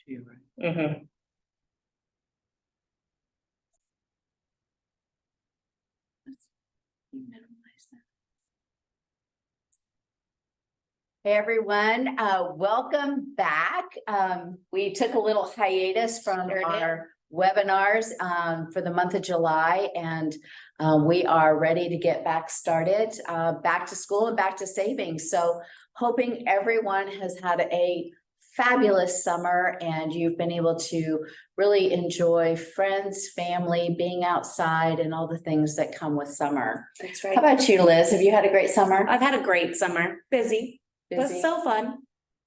too, right? Mm-hmm. Minimize that. Hey everyone, welcome back. We took a little hiatus from our webinars for the month of July, and we are ready to get back started, back to school and back to savings. So hoping everyone has had a fabulous summer and you've been able to really enjoy friends, family, being outside, and all the things that come with summer. That's right. How about you, Liz? Have you had a great summer? I've had a great summer. Busy. But so fun.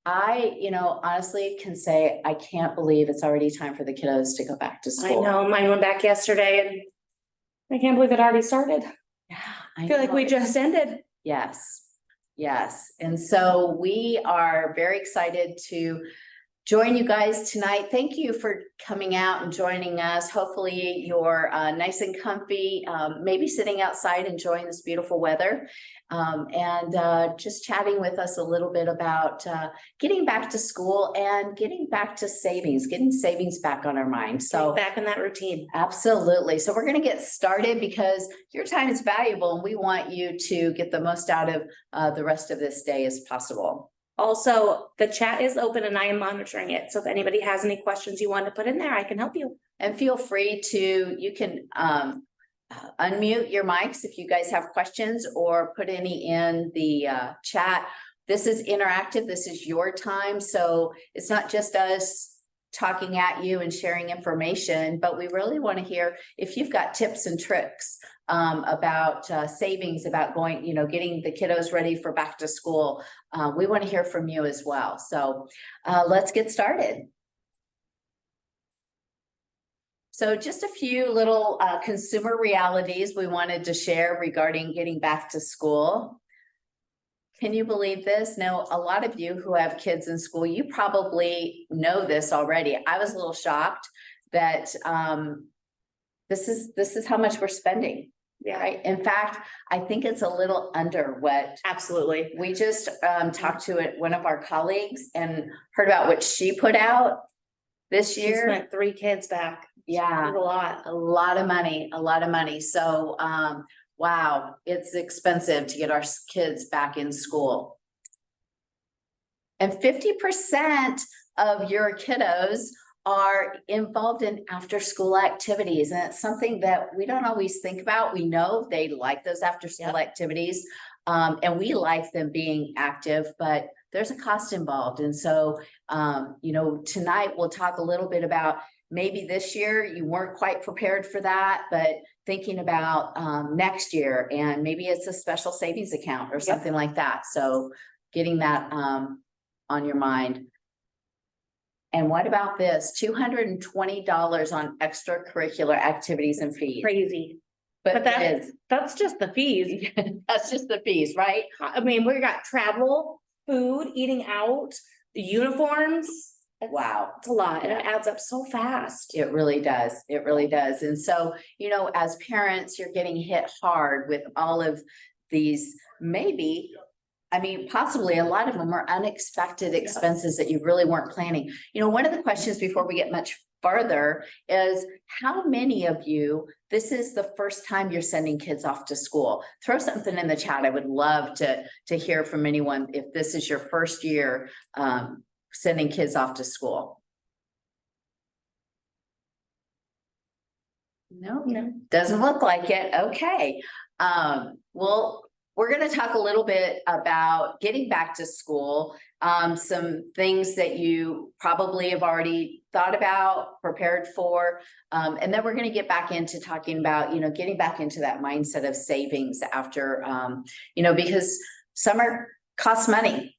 I, honestly can say I can't believe it's already time for the kiddos to go back to school. I know, mine went back yesterday and I can't believe it already started. Yeah, I feel like we just ended. Yes, yes. And so we are very excited to join you guys tonight. Thank you for coming out and joining us. Hopefully you're nice and comfy, maybe sitting outside enjoying this beautiful weather, and just chatting with us a little bit about getting back to school and getting back to savings, getting savings back on our mind. So back in that routine. Absolutely. So we're going to get started because your time is valuable and we want you to get the most out of the rest of this day as possible. Also, the chat is open and I am monitoring it. So if anybody has any questions you want to put in there, I can help you. And feel free to, you can unmute your mics if you guys have questions or put any in the chat. This is interactive. This is your time. So it's not just us talking at you and sharing information, but we really want to hear if you've got tips and tricks about savings, about going, getting the kiddos ready for back to school. We want to hear from you as well. So let's get started. So just a few little consumer realities we wanted to share regarding getting back to school. Can you believe this? Now, a lot of you who have kids in school, you probably know this already. I was a little shocked that this is how much we're spending. Yeah. Right. In fact, I think it's a little under what Absolutely. we just talked to one of our colleagues and heard about what she put out this year. She spent 3 kids back. Yeah, a lot of money. So wow, it's expensive to get our kids back in school. And 50% of your kiddos are involved in after school activities. And it's something that we don't always think about. We know they like those after school activities, and we like them being active, but there's a cost involved. And so, tonight we'll talk a little bit about maybe this year you weren't quite prepared for that, but thinking about next year, and maybe it's a special savings account or something like that. So getting that on your mind. And what about this? $220 on extracurricular activities and fees. Crazy. But that's just the fees. That's just the fees, right? I mean, we got travel, food, eating out, the uniforms. Wow. It's a lot and it adds up so fast. It really does. It really does. And so, as parents, you're getting hit hard with all of these, possibly a lot of them are unexpected expenses that you really weren't planning. One of the questions before we get much farther is how many of you, this is the first time you're sending kids off to school? Throw something in the chat. I would love to hear from anyone if this is your first year sending kids off to school. No, doesn't look like it. Okay. Well, we're going to talk a little bit about getting back to school, some things that you probably have already thought about, prepared for, and then we're going to get back into talking about, getting back into that mindset of savings after, because summer costs money.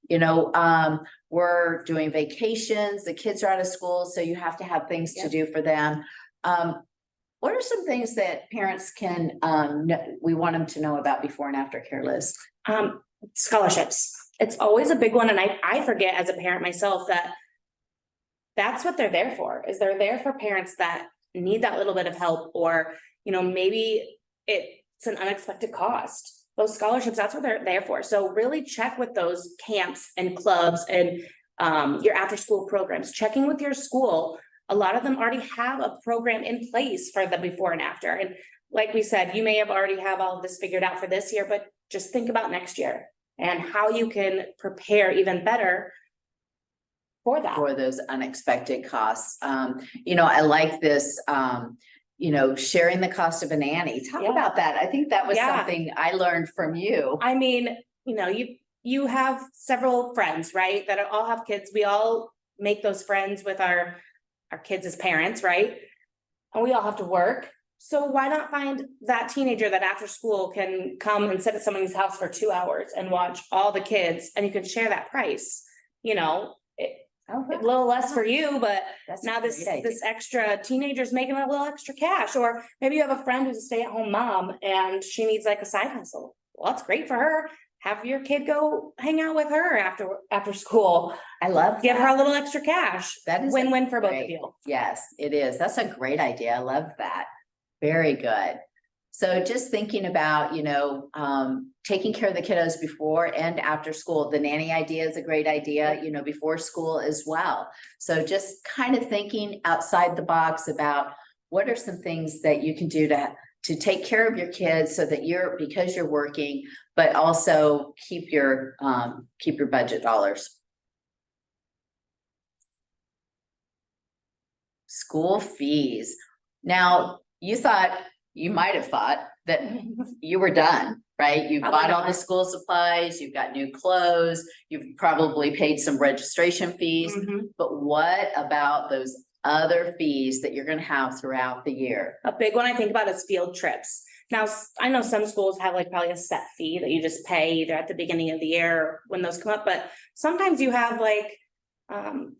We're doing vacations, the kids are out of school, so you have to have things to do for them. What are some things that parents can, we want them to know about before and after care, Liz? Scholarships. It's always a big one. And I forget as a parent myself that that's what they're there for, is they're there for parents that need that little bit of help, or, maybe it's an unexpected cost. Those scholarships, that's what they're there for. So really check with those camps and clubs and your after-school programs, checking with your school. A lot of them already have a program in place for the before and after. And like we said, you may have already have all of this figured out for this year, but just think about next year and how you can prepare even better for that. For those unexpected costs. You know, I like this, you know, sharing the cost of a nanny. Talk Yeah. about that. I think that was Yeah. something I learned from you. I mean, you know, you have several friends, right? That all have kids. We all make those friends with our kids as parents, right? And we all have to work. So why not find that teenager that after school can come and sit at somebody's house for 2 hours and watch all the kids, and you can share that price, you know? A little less for you, but That's a now this great idea. extra teenager's making a little extra cash. Or maybe you have a friend who's a stay-at-home mom and she needs like a side hustle. Well, that's great for her. Have your kid go hang out with her after school. I love Give her that. a little extra cash. That is a Win-win for both of great- you. Yes, it is. That's a great idea. I love that. Very good. So just thinking about, you know, taking care of the kiddos before and after school. The nanny idea is a great idea, you know, before school as well. So just kind of thinking outside the box about what are some things that you can do to take care of your kids so that because you're working, but also keep your budget dollars. School fees. Now, you might have thought that you were done, right? You Probably bought all the not. school supplies, you've got new clothes, you've probably paid some registration fees. Mhm. But what about those other fees that you're gonna have throughout the year? A big one I think about is field trips. Now, I know some schools have like probably a set fee that you just pay either at the beginning of the year or when those come up, but sometimes you have like,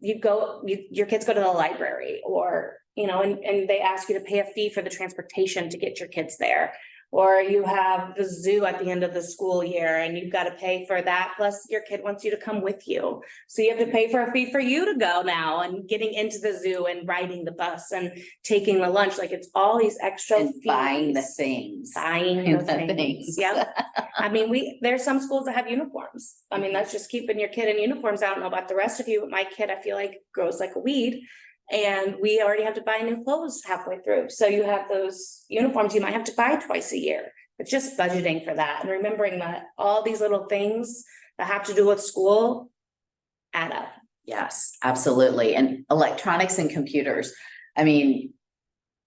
your kids go to the library or, you know, and they ask you to pay a fee for the transportation to get your kids there. Or you have the zoo at the end of the school year and you've got to pay for that. Plus your kid wants you to come with you. So you have to pay for a fee for you to go now and getting into the zoo and riding the bus and taking the lunch. Like it's all these extra And buying the fees. things. Buying the The things. Yep. I mean, there's some schools that have uniforms. I mean, that's just keeping your kid in uniforms. I don't know about the rest of you, but my kid, I feel like grows like a weed. And we already have to buy new clothes halfway through. So you have those uniforms you might have to buy twice a year. But just budgeting for that and remembering that all these little things that have to do with school add up. Yes, absolutely. And electronics and computers. I mean,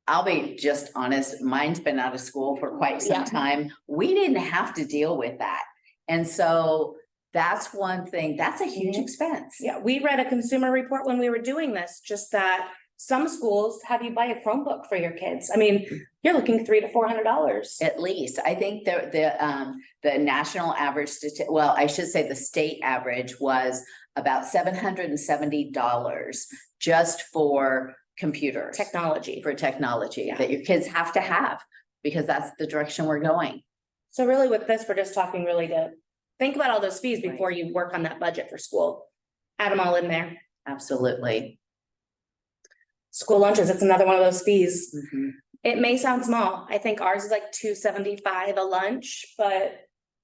I'll be just honest, mine's been out of school for quite some Yeah. time. We didn't have to deal with that. And so that's one thing, that's a huge Mhm. expense. Yeah, we read a consumer report when we were doing this, just that some schools have you buy a Chromebook for your kids. I mean, you're looking $300 to $400. At least, I think the national average, well, I should say the state average was about $770 just for computers. Technology. For technology Yeah. that your kids have to have, because that's the direction we're going. So really with this, we're just talking really to think about all those fees Right. before you work on that budget for school. Add them all in there. Absolutely. School lunches, it's another one of those fees. Mhm. It may sound small. I think ours is like $2.75 a lunch, but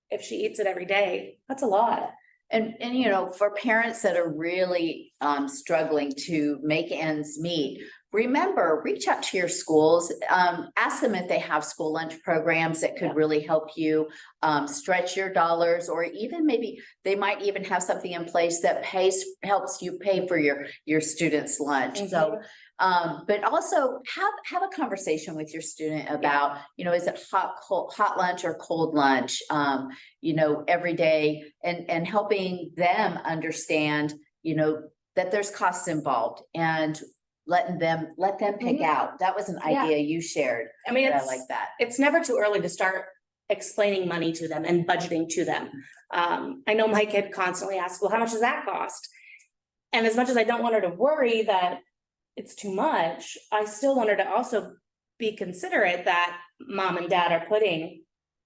if she eats it every day, that's a lot. And you know, for parents that are really struggling to make ends meet, remember, reach out to your schools, ask them if they have school lunch programs that could Yeah. really help you stretch your dollars, or even maybe they might even have something in place that helps you pay for your students' lunch. So but also have a conversation with your student about, you know, is it hot lunch or cold lunch, you know, every day, and helping them understand, you know, that there's costs involved, and let them pick Mhm. out. That was an Yeah. idea you shared. I mean, I it's like that. it's never too early to start explaining money to them and budgeting to them. I know my kid constantly asks, well, how much does that cost? And as much as I don't want her to worry that it's too much, I still want her to also be considerate that mom and dad are putting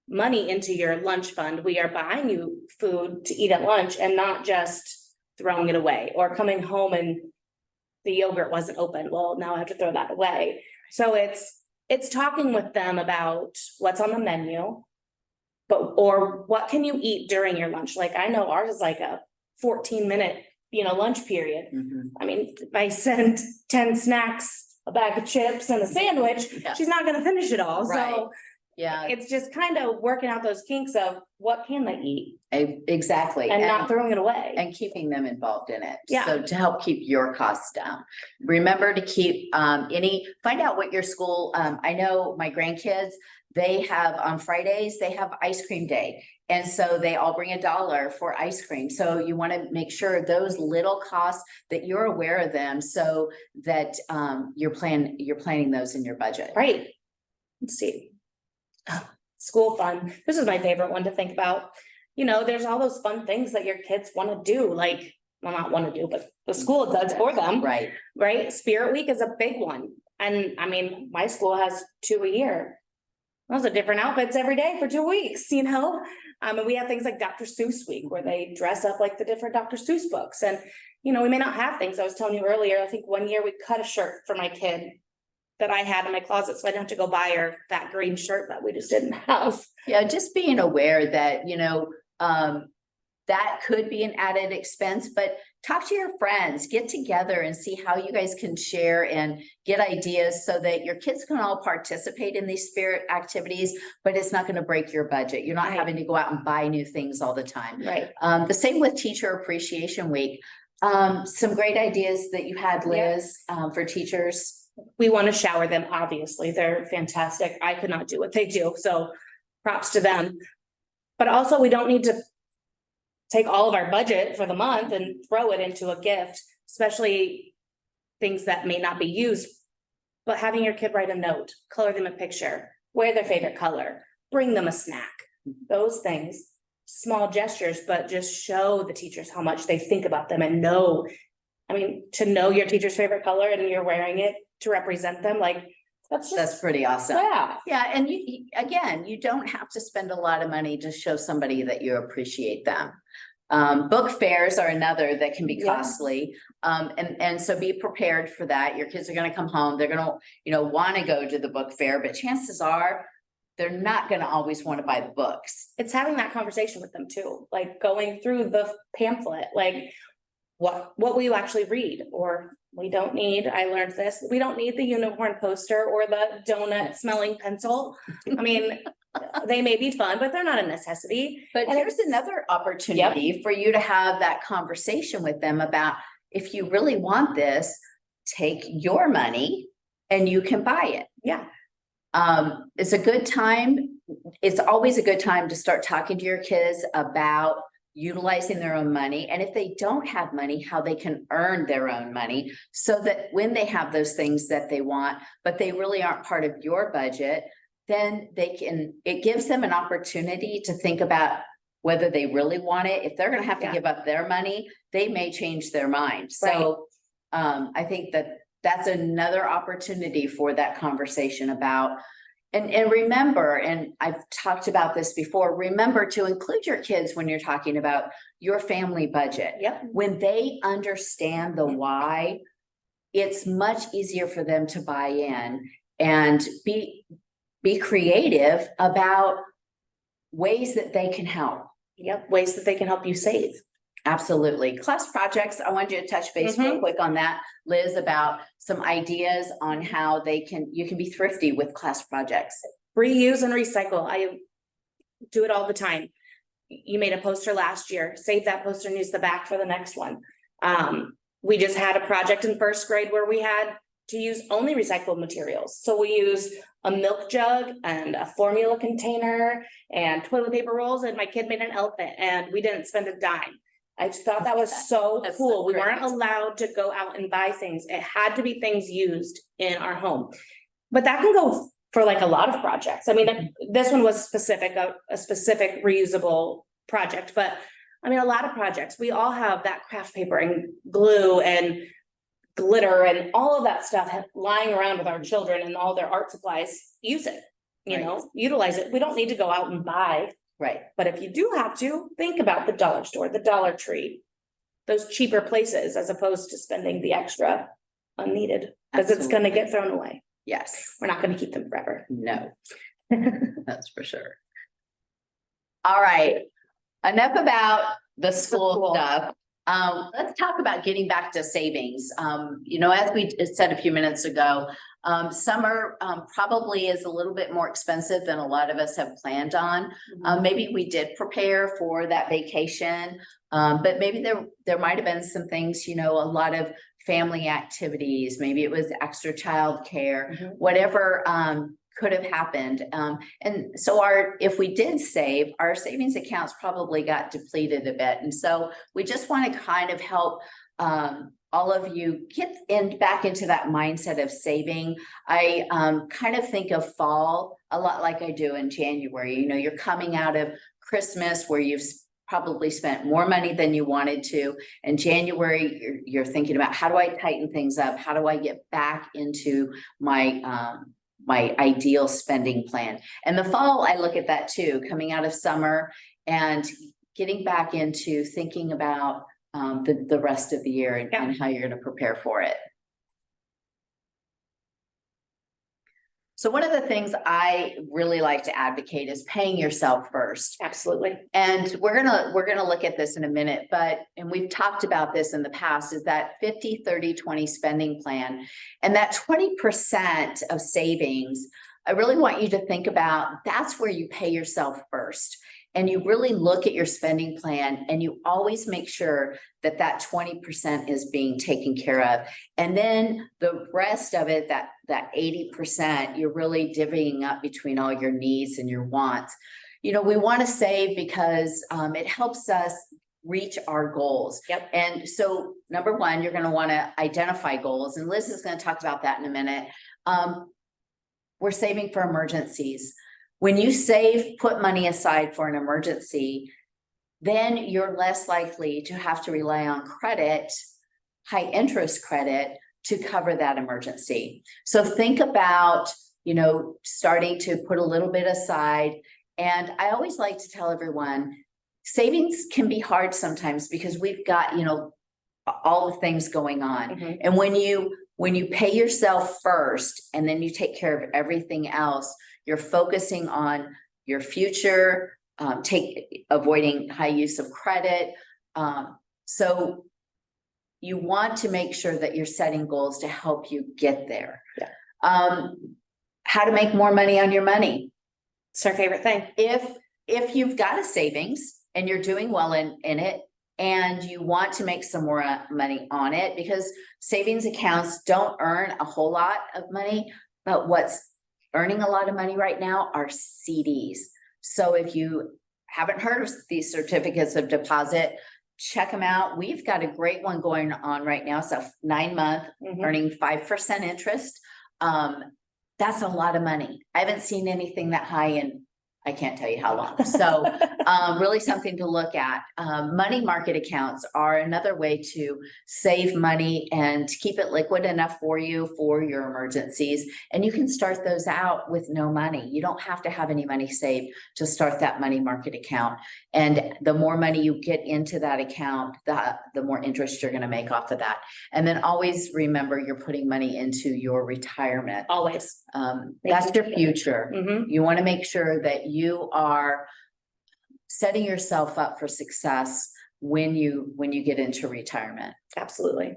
money into your lunch fund. We are buying you food to eat at lunch and not just throwing it away or coming home and the yogurt wasn't open. Well, now I have to throw that away. So it's talking with them about what's on the menu, or what can you eat during your lunch? Like I know ours is like a 14-minute lunch period. Mhm. I mean, if I send 10 snacks, a bag of chips and a sandwich, Yeah. she's not gonna finish it all. Right. So Yeah, it's just kind of working out those kinks of what can they eat exactly. and not throwing it away. And keeping them involved in it. Yeah. So to help keep your costs down. Remember to keep find out what your school, I know my grandkids, they have on Fridays, they have ice cream day. And so they all bring $1 for ice cream. So you want to make sure those little costs that you're aware of them so that you're planning those in your budget. Right. Let's see. School fun. This is my favorite one to think about. There's all those fun things that your kids want to do, like, well, not want to do, but the school does for them. Right. Right? Spirit Week is a big one. And I mean, my school has 2 a year. Those are different outfits every day for 2 weeks, and we have things like Dr. Seuss Week where they dress up like the different Dr. Seuss books. And, we may not have things. I was telling you earlier, I think one year we cut a shirt for my kid that I had in my closet, so I didn't have to go buy her that green shirt that we just didn't have. Yeah, just being aware that, that could be an added expense, but talk to your friends, get together and see how you guys can share and get ideas so that your kids can all participate in these spirit activities, but it's not going to break your budget. You're not Right. having to go out and buy new things all the time. Right. The same with Teacher Appreciation Week. Some great ideas that you had, Liz, for teachers. We want to shower them, obviously. They're fantastic. I could not do what they do, so props to them. But also, we don't need to take all of our budget for the month and throw it into a gift, especially things that may not be used. But having your kid write a note, color them a picture, wear their favorite color, bring them a snack, those things, small gestures, but just show the teachers how much they think about them and know. I mean, to know your teacher's favorite color and you're wearing it to represent them, like, that's pretty awesome. yeah. Yeah, and you don't have to spend a lot of money to show somebody that you appreciate them. Book fairs are another that can be Yeah. costly. And so be prepared for that. Your kids are gonna come home, they're gonna, want to go to the book fair, but chances are they're not gonna always want to buy the books. It's having that conversation with them too, like going through the pamphlet, like what will you actually read? Or we don't need, I learned this, we don't need the unicorn poster or the donut smelling pencil. I mean, they may be fun, but they're not a necessity. But And here's it's- another opportunity for you to have that conversation with them about, if you really want this, take your money and you can buy it. Yeah. It's a good time. It's always a good time to start talking to your kids about utilizing their own money. And if they don't have money, how they can earn their own money so that when they have those things that they want, but they really aren't part of your budget, then it gives them an opportunity to think about whether they really want it. If they're going to have to Yeah. give up their money, they may change their mind. So I think that's another opportunity for that conversation about, and remember, and I've talked about this before, remember to include your kids when you're talking about your family budget. Yep. When they understand the why, it's much easier for them to buy in and be creative about ways that they can help. Yep. Ways that they can help you save. Absolutely. Class projects, I wanted you to touch base real quick on that, Liz, about some ideas on how you can be thrifty with class projects. Reuse and recycle. I do it all the time. You made a poster last year, save that poster and use the back for the next one. We just had a project in first grade where we had to use only recycled materials. So we used a milk jug and a formula container and toilet paper rolls, and my kid made an elephant and we didn't spend a dime. I just thought that was so That's cool. so We great. weren't allowed to go out and buy things. It had to be things used in our home. But that can go for like a lot of projects. I mean, this one was a specific reusable project, but I mean, a lot of projects, we all have that craft paper and glue and glitter and all of that stuff lying around with our children and all their art supplies. Use it, utilize it. We don't need to go out and buy. Right. But if you do have to, think about the dollar store, the Dollar Tree, those cheaper places as opposed to spending the extra unneeded, because it's gonna get thrown away. Yes. We're not gonna keep them forever. No, that's for sure. All right. Enough about the school School. stuff. Let's talk about getting back to savings. As we said a few minutes ago, summer probably is a little bit more expensive than a lot of us have planned on. Maybe we did prepare for that vacation, but maybe there might have been some things, a lot of family activities, maybe it was extra childcare, whatever could have happened. And so if we did save, our savings accounts probably got depleted a bit. And so we just want to kind of help all of you get back into that mindset of saving. I kind of think of fall a lot like I do in January. You're coming out of Christmas where you've probably spent more money than you wanted to. In January, you're thinking about, how do I tighten things up? How do I get back into my ideal spending plan? And the fall, I look at that too, coming out of summer and getting back into thinking about the rest of the year and how you're going to prepare for it. So one of the things I really like to advocate is paying yourself first. Absolutely. And we're gonna look at this in a minute, and we've talked about this in the past, is that 50-30-20 spending plan. And that 20% of savings, I really want you to think about, that's where you pay yourself first. And you really look at your spending plan and you always make sure that that 20% is being taken care of. And then the rest of it, that 80%, you're really divvying up between all your needs and your wants. We want to save because it helps us reach our goals. Yep. And so number one, you're going to want to identify goals. And Liz is going to talk about that in a minute. We're saving for emergencies. When you save, put money aside for an emergency, then you're less likely to have to rely on credit, high interest credit, to cover that emergency. So think about, starting to put a little bit aside. And I always like to tell everyone, savings can be hard sometimes because we've got, all the things going on. And when you pay yourself first and then you take care of everything else, you're focusing on your future, avoiding high use of credit. So you want to make sure that you're setting goals to help you get there. Yeah. How to make more money on your money. It's our favorite thing. If you've got a savings and you're doing well in it, and you want to make some more money on it, because savings accounts don't earn a whole lot of money, but what's earning a lot of money right now are CDs. So if you haven't heard of these certificates of deposit, check them out. We've got a great one going on right now. So 9-month, earning 5% interest. That's a lot of money. I haven't seen anything that high in, I can't tell you how long. So really something to look at. Money market accounts are another way to save money and keep it liquid enough for you for your emergencies. And you can start those out with no money. You don't have to have any money saved to start that money market account. And the more money you get into that account, the more interest you're going to make off of that. And then always remember, you're putting money into your retirement. Always. That's your future. You want to make sure that you are setting yourself up for success when you get into retirement. Absolutely.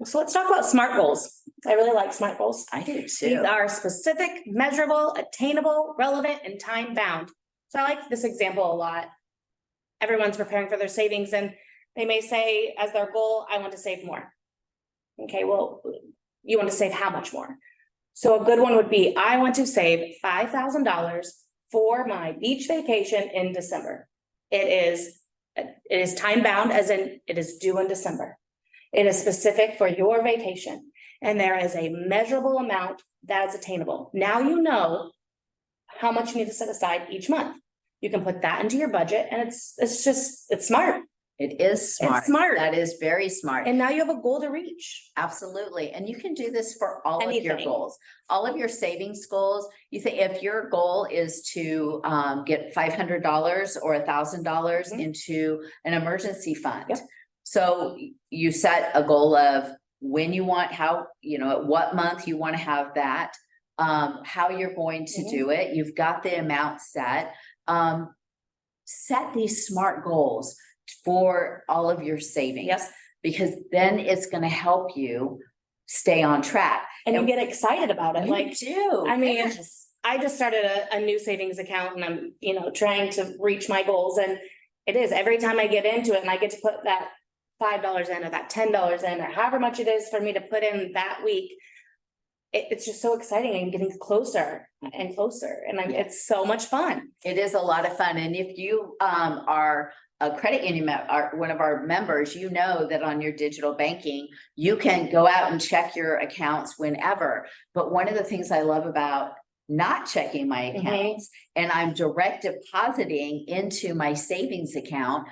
So let's talk about SMART goals. I really like SMART goals. I do too. These are specific, measurable, attainable, relevant, and time bound. So I like this example a lot. Everyone's preparing for their savings and they may say as their goal, I want to save more. Okay, well, you want to save how much more? So a good one would be, I want to save $5,000 for my beach vacation in December. It is time bound, as in it is due in December. It is specific for your vacation. And there is a measurable amount that is attainable. Now you know how much you need to set aside each month. You can put that into your budget and it's smart. It is smart. It's smart. That is very smart. And now you have a goal to reach. Absolutely. And you can do this for all of your Anything. goals, all of your savings goals. You think if your goal is to get $500 or $1,000 into an emergency fund. Yep. So you set a goal of when you want, how, at what month you want to have that, how you're going to do it. You've got the amount set. Set these SMART goals. for all of your savings. Yes. Because then it's gonna help you stay on track. And you get excited about it, You like, do. I mean, Yes. I just started a new savings account and I'm, trying to reach my goals, and it is every time I get into it and I get to put that $5 in or that $10 in or however much it is for me to put in that week. It's just so exciting and getting closer and closer, and it's so much fun. It is a lot of fun. And if you are a credit union, one of our members, you know that on your digital banking, you can go out and check your accounts whenever. But one of the things I love about not checking my accounts and I'm direct depositing into my savings account,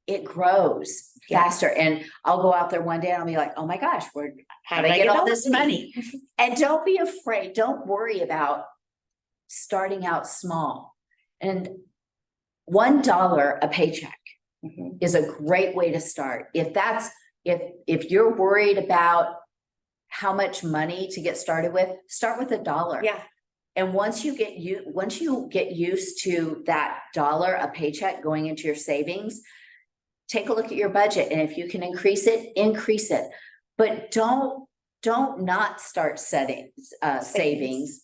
it grows faster. And I'll go out there one day and I'll be like, oh my gosh, how did I get all this money? And don't be afraid. Don't worry about starting out small. And $1 a paycheck is a great way to start. If you're worried about how much money to get started with, start with $1. Yeah. And once you get used to that $1 a paycheck going into your savings, take a look at your budget. And if you can increase it, increase it. But don't not start setting savings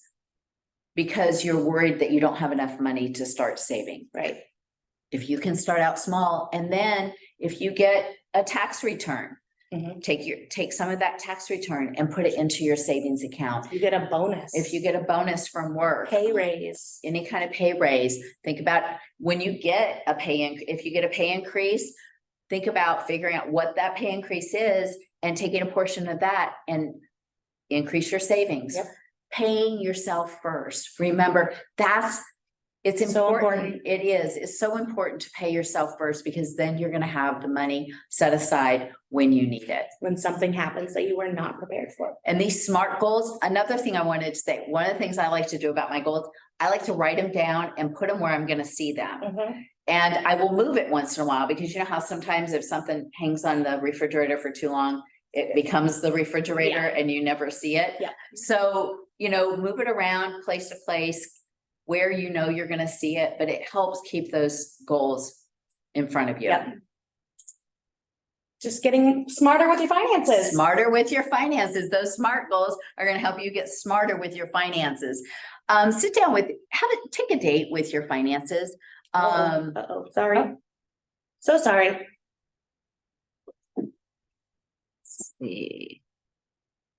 because you're worried that you don't have enough money to start saving. Right. If you can start out small, and then if you get a tax return, take some of that tax return and put it into your savings account. You get a bonus. If you get a bonus from work, pay raise, any kind of pay raise, think about when you get a if you get a pay increase, think about figuring out what that pay increase is and taking a portion of that and increase your savings. Yep. Paying yourself first. Remember, it's important. So important. It is. It's so important to pay yourself first, because then you're going to have the money set aside when you need it. When something happens that you were not prepared for. And these SMART goals, another thing I wanted to say, one of the things I like to do about my goals, I like to write them down and put them where I'm going to see them. And I will move it once in a while, because you know how sometimes if something hangs on the refrigerator for too long, it becomes the refrigerator and you never see it. Yeah. So, move it around place to place where you're going to see it, but it helps keep those goals in front of you. Yep. Just getting smarter with your finances. Smarter with your finances. Those SMART goals are going to help you get smarter with your finances. Sit down take a date with your finances. Sorry. So sorry. Let's see.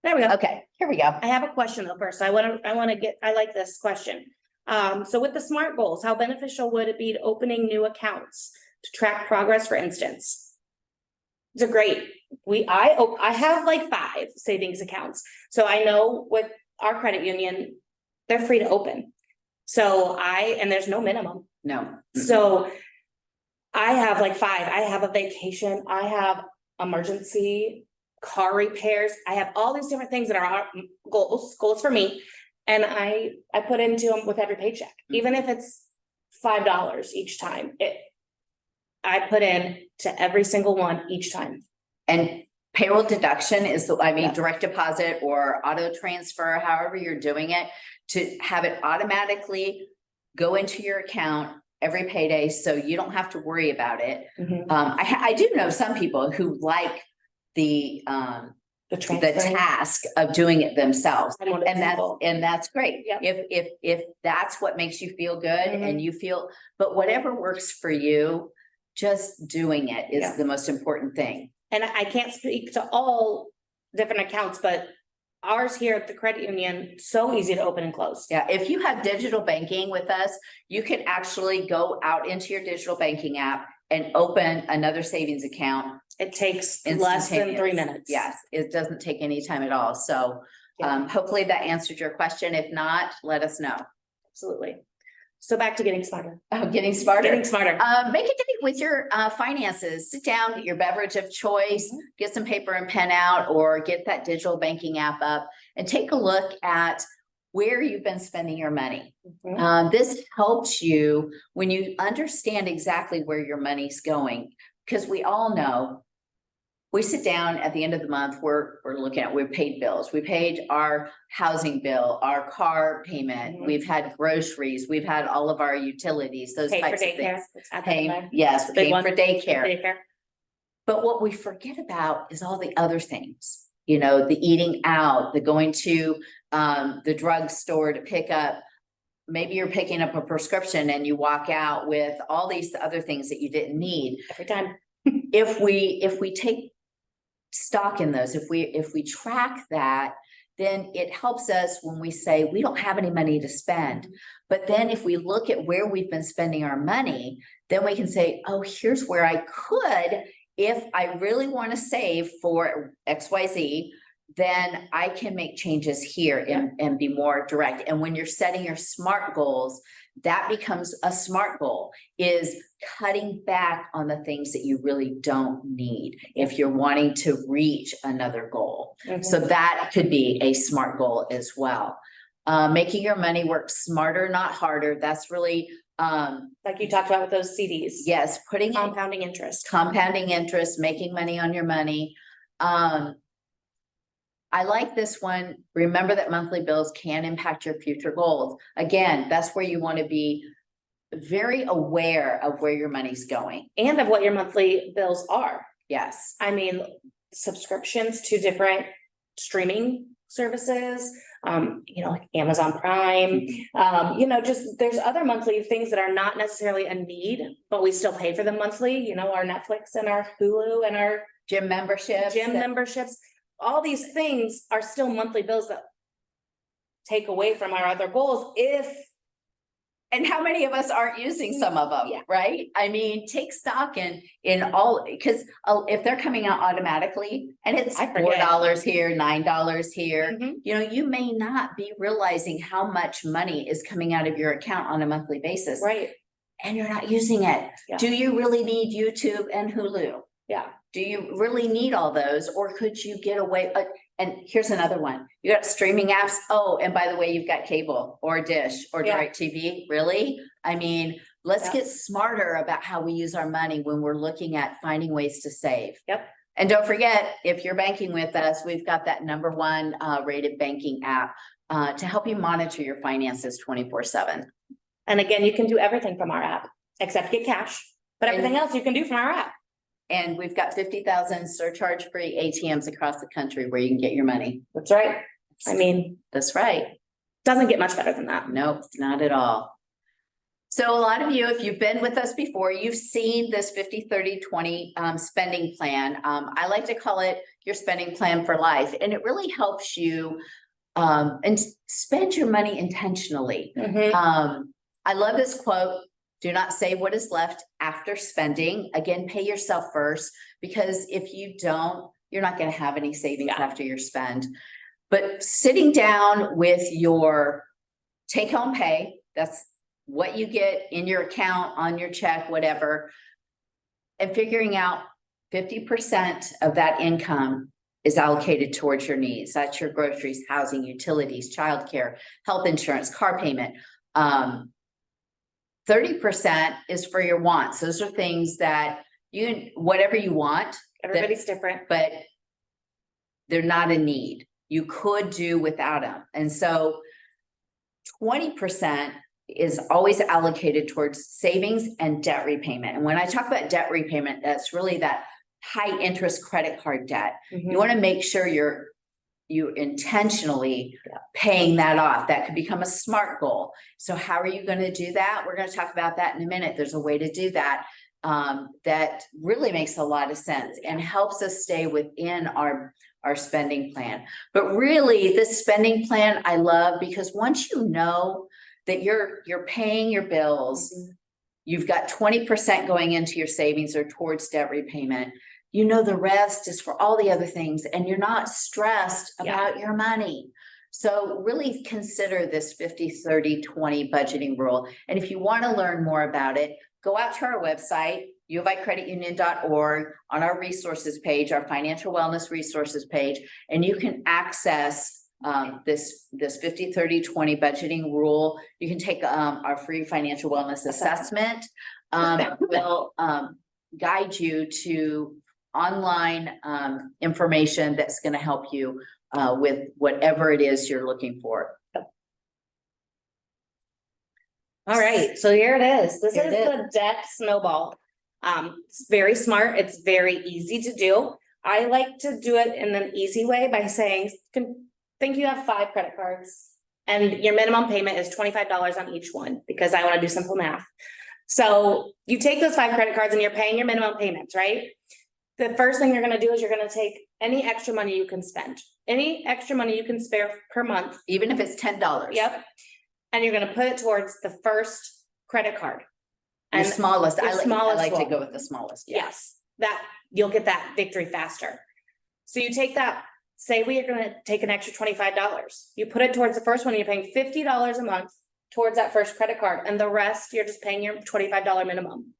There we go. Okay, here we go. I have a question though first. I like this question. So with the SMART goals, how beneficial would it be to opening new accounts to track progress, for instance? It's a great, I have like 5 savings accounts. So I know with our credit union, they're free to open. So and there's no minimum. No. So I have like 5. I have a vacation. I have emergency car repairs. I have all these different things that are goals for me. And I put into them with every paycheck, even if it's $5 each time. I put in to every single one each time. And payroll deduction is direct deposit or auto transfer, however you're doing it, to have it automatically go into your account every payday, so you don't have to worry about it. I do know some people who like the task of doing it themselves, and that's great. Yep. If that's what makes you feel good and you feel, but whatever works for you, just doing it is the most important thing. And I can't speak to all different accounts, but ours here at the credit union, so easy to open and close. Yeah, if you have digital banking with us, you can actually go out into your digital banking app and open another savings account. It takes less than 3 minutes. Yes, it doesn't take any time at all. So hopefully that answered your question. If not, let us know. Absolutely. So back to getting smarter. Getting smarter. Getting smarter. Make a date with your finances. Sit down, get your beverage of choice, get some paper and pen out, or get that digital banking app up and take a look at where you've been spending your money. This helps you when you understand exactly where your money's going, because we all know we sit down at the end of the month, we're looking at, we've paid bills, we paid our housing bill, our car payment, Mhm. we've had groceries, we've had all of our utilities, those Pay for types of daycare. things. Let's add that in Paying, there. yes, Big paying one. for daycare. Daycare. But what we forget about is all the other things, you know, the eating out, the going to the drugstore to pick up. Maybe you're picking up a prescription and you walk out with all these other things that you didn't need. Every time. If we take stock in those, if we track that, then it helps us when we say we don't have any money to spend. But then if we look at where we've been spending our money, then we can say, oh, here's where I could, if I really want to save for XYZ, then I can make changes here and be more direct. And when you're setting your SMART goals, that becomes a SMART goal, is cutting back on the things that you really don't need if you're wanting to reach another goal. So that could be a SMART goal as well. Making your money work smarter, not harder. That's really like you talked about with those CDs. yes, putting Compounding interest. compounding interest, making money on your money. I like this one. Remember that monthly bills can impact your future goals. Again, that's where you want to be very aware of where your money's going. And of what your monthly bills are. Yes. I mean, subscriptions to different streaming services, you know, like Amazon Prime, you know, just there's other monthly things that are not necessarily a need, but we still pay for them monthly, you know, our Netflix and our Hulu and our Gym memberships. memberships. All these things are still monthly bills that take away from our other goals And how many of us aren't using some of them, Yeah. right? I mean, take stock in all, because if they're coming out automatically and it's I forget. $4 here, $9 here, Mhm. you know, you may not be realizing how much money is coming out of your account on a monthly basis. Right. And you're not using it. Yeah. Do you really need YouTube and Hulu? Yeah. Do you really need all those, or could you get away? And here's another one. You got streaming apps. Oh, and by the way, you've got cable or Dish or Yeah. DirecTV. Really? I mean, let's Yeah. get smarter about how we use our money when we're looking at finding ways to save. Yep. And don't forget, if you're banking with us, we've got that #1 rated banking app to help you monitor your finances 24/7. And again, you can do everything from our app, except get cash, but everything else you can do from our app. And we've got 50,000 surcharge-free ATMs across the country where you can get your money. That's right. I mean, That's right. doesn't get much better than that. Nope, not at all. So a lot of you, if you've been with us before, you've seen this 50-30-20 spending plan. I like to call it your spending plan for life, and it really helps you and spend your money intentionally. I love this quote. Do not save what is left after spending. Again, pay yourself first, because if you don't, you're not going to have any savings after your spend. But sitting down with your take-home pay, that's what you get in your account, on your check, whatever, and figuring out 50% of that income is allocated towards your needs. That's your groceries, housing, utilities, childcare, health insurance, car payment. 30% is for your wants. Those are things that whatever you want. Everybody's different. But they're not a need. You could do without them. And so 20% is always allocated towards savings and debt repayment. And when I talk about debt repayment, that's really that high interest credit card debt. You want to make sure you intentionally paying that off. That could become a SMART goal. So how are you going to do that? We're going to talk about that in a minute. There's a way to do that that really makes a lot of sense and helps us stay within our spending plan. But really, this spending plan I love, because once you know that you're paying your bills, you've got 20% going into your savings or towards debt repayment. You know, the rest is for all the other things, and you're not stressed about your money. So really consider this 50-30-20 budgeting rule. And if you want to learn more about it, go out to our website, uofcreditunion.org, on our resources page, our financial wellness resources page, and you can access this 50-30-20 budgeting rule. You can take our free financial wellness assessment. We'll guide you to online information that's going to help you with whatever it is you're looking for. All right, so here it is. This Here is it is. the debt snowball. It's very smart. It's very easy to do. I like to do it in an easy way by saying, think you have 5 credit cards and your minimum payment is $25 on each one because I want to do simple math. So you take those 5 credit cards and you're paying your minimum payments, right? The first thing you're going to do is you're going to take any extra money you can spend, any extra money you can spare per month. Even if it's $10. Yep. And you're gonna put it towards the first credit card. Your And smallest. your I smallest like to one. go with the smallest. Yeah. yes, that you'll get that victory faster. So you take that, say we are gonna take an extra $25. You put it towards the first one, you're paying $50 a month towards that first credit card, and the rest you're just paying your $25 minimum.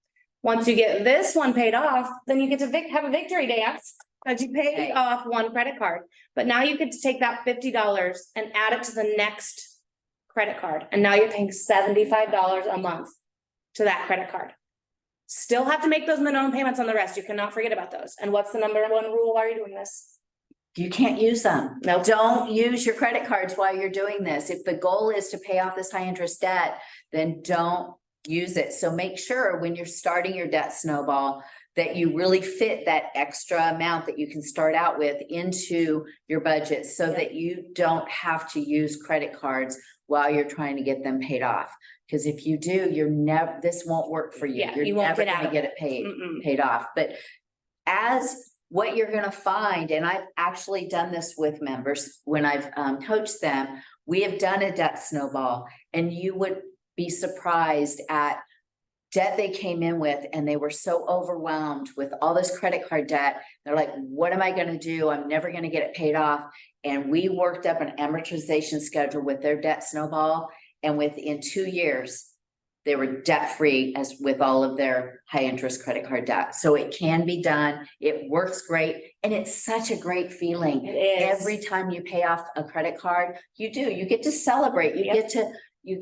Once you get this one paid off, then you get to have a victory dance because you paid Okay. off one credit card. But now you get to take that $50 and add it to the next credit card, and now you're paying $75 a month to that credit card. Still have to make those minimum payments on the rest. You cannot forget about those. And what's the number 1 rule while you're doing this? You can't use them. No. Don't use your credit cards while you're doing this. If the goal is to pay off this high interest debt, then don't use it. So make sure when you're starting your debt snowball that you really fit that extra amount that you can start out with into your budget so Yeah. that you don't have to use credit cards while you're trying to get them paid off. Because if you do, this won't work for you. Yeah, You're you won't never get out gonna of get it. it paid. Mm-mm. Paid off. But as what you're gonna find, and I've actually done this with members when I've coached them, we have done a debt snowball, and you would be surprised at debt they came in with, and they were so overwhelmed with all this credit card debt. They're like, what am I gonna do? I'm never gonna get it paid off. And we worked up an amortization schedule with their debt snowball, and within 2 years, they were debt-free as with all of their high interest credit card debt. So it can be done. It works great. And it's such a great feeling. It is. Every time you pay off a credit card, you get to celebrate. You Yep.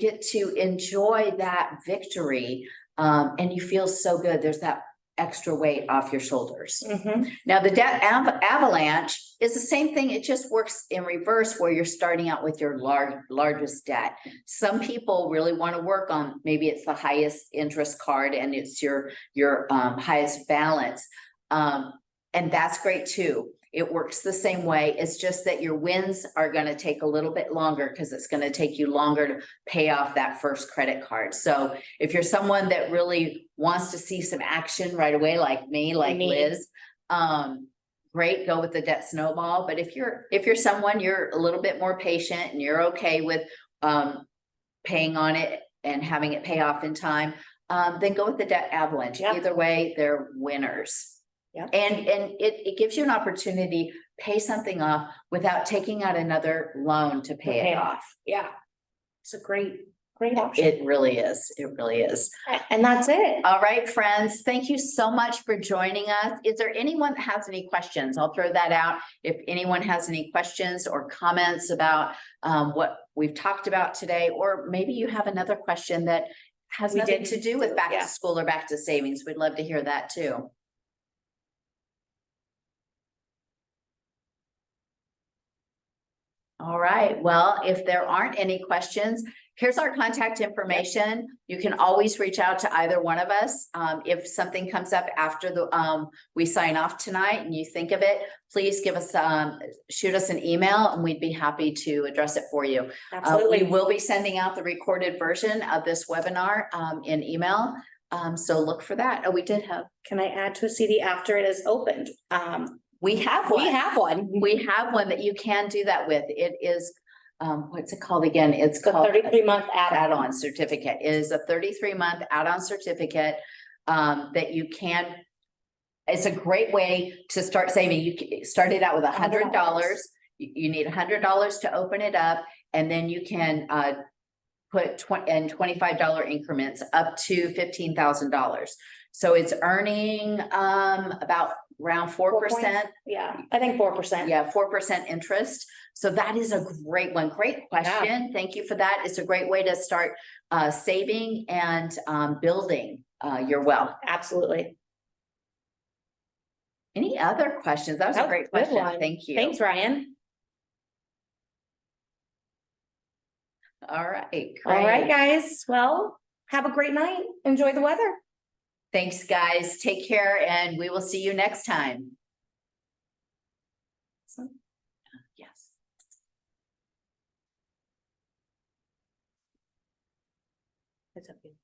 get to enjoy that victory. And you feel so good. There's that extra weight off your shoulders. Mhm. Now, the debt avalanche is the same thing. It just works in reverse where you're starting out with your largest debt. Some people really want to work on, maybe it's the highest interest card and it's your highest balance. And that's great too. It works the same way. It's just that your wins are going to take a little bit longer because it's going to take you longer to pay off that first credit card. So if you're someone that really wants to see some action right away, like me, like Liz, great, go with the debt snowball. But if you're someone, you're a little bit more patient and you're okay with paying on it and having it pay off in time, then go with the debt avalanche. Yep. Either way, they're winners. Yep. And it gives you an opportunity, pay something off without taking out another loan to pay it off. Yeah. It's a great option. It really is. It really is. And that's it. All right, friends, thank you so much for joining us. Is there anyone that has any questions? I'll throw that out. If anyone has any questions or comments about what we've talked about today, or maybe you have another question that has nothing to do with back to school or back to savings, we'd love to hear that too. All right, well, if there aren't any questions, here's our contact information. You can always reach out to either one of us. If something comes up after we sign off tonight and you think of it, please shoot us an email and we'd be happy to address it for you. Absolutely. We will be sending out the recorded version of this webinar in email. So look for that. Oh, we did have. Can I add to a CD after it is opened? We have one. We have one. We have one that you can do that with. It is, what's it called again? It's The called 33-month add-on certificate. It is a 33-month add-on certificate that you can. It's a great way to start saving. You started out with $100. You need $100 to open it up, and then you can put $25 increments up to $15,000. So it's earning about around 4%. Yeah, I think 4%. Yeah, 4% interest. So that is a great one. Great question. Yeah. Thank you for that. It's a great way to start saving and building your wealth. Absolutely. Any other questions? That was That a was great a good question. one. Thank you. Thanks, Ryan. All right. All right, Great. guys. Well, have a great night. Enjoy the weather. Thanks, guys. Take care and we will see you next time. Yes. It's okay.